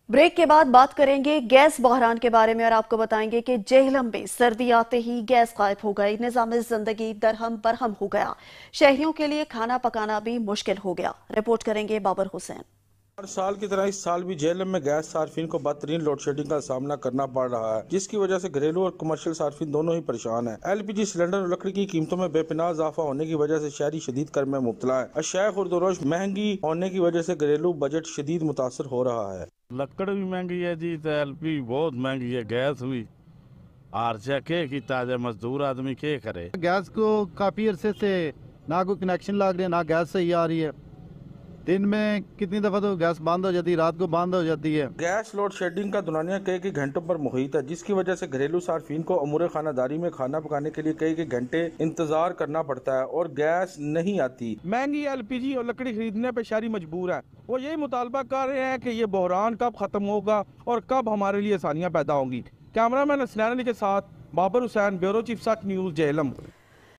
Break के बाद बात करेंगे गैस बहरान के बारे में और आपको बताएंगे कि जेहलम में सर्दी आते ही गैस गायब हो गई, निज़ाम जिंदगी दरहम बरहम हो गया। शहरियों के लिए खाना पकाना भी मुश्किल हो गया। रिपोर्ट करेंगे बाबर हुसैन। हर साल की तरह इस साल भी जेहलम में गैस सार्फिन को बदतरीन लोड शेडिंग का सामना करना पड़ रहा है, जिसकी वजह से घरेलू और कमर्शियल सार्फिन दोनों ही परेशान हैं। एलपीजी सिलेंडर और लकड़ी की कीमतों में बेपनाह इजाफा होने की वजह से शहरी शदीद कर्ज में मुब्तला है। अशिया खुर्दरोश महंगी होने की वजह से घरेलू बजट शदीद मुतासर हो रहा है। लकड़ भी महंगी है जी, तो एलपी बहुत महंगी है, गैस भी आरचा के ताजा मजदूर आदमी के करे। गैस को काफ़ी अरसे से ना कोई कनेक्शन लग रहा है, ना गैस सही आ रही है। दिन में कितनी दफ़ा तो गैस बंद हो जाती है, रात को बंद हो जाती है। गैस लोड शेडिंग का दुनिया कई घंटों पर मुहित है, जिसकी वजह से घरेलू सार्फिन को अमूर खानादारी में खाना पकाने के लिए कई घंटे इंतजार करना पड़ता है और गैस नहीं आती। महंगी एलपीजी और लकड़ी खरीदने पे शहरी मजबूर है। वो यही मुतालबा कर रहे हैं कि ये बहरान कब खत्म होगा और कब हमारे लिए आसानियाँ पैदा होंगी। कैमरामैन असलैन अली के साथ बाबर हुसैन, ब्यूरो चीफ सच न्यूज़, जेहलम।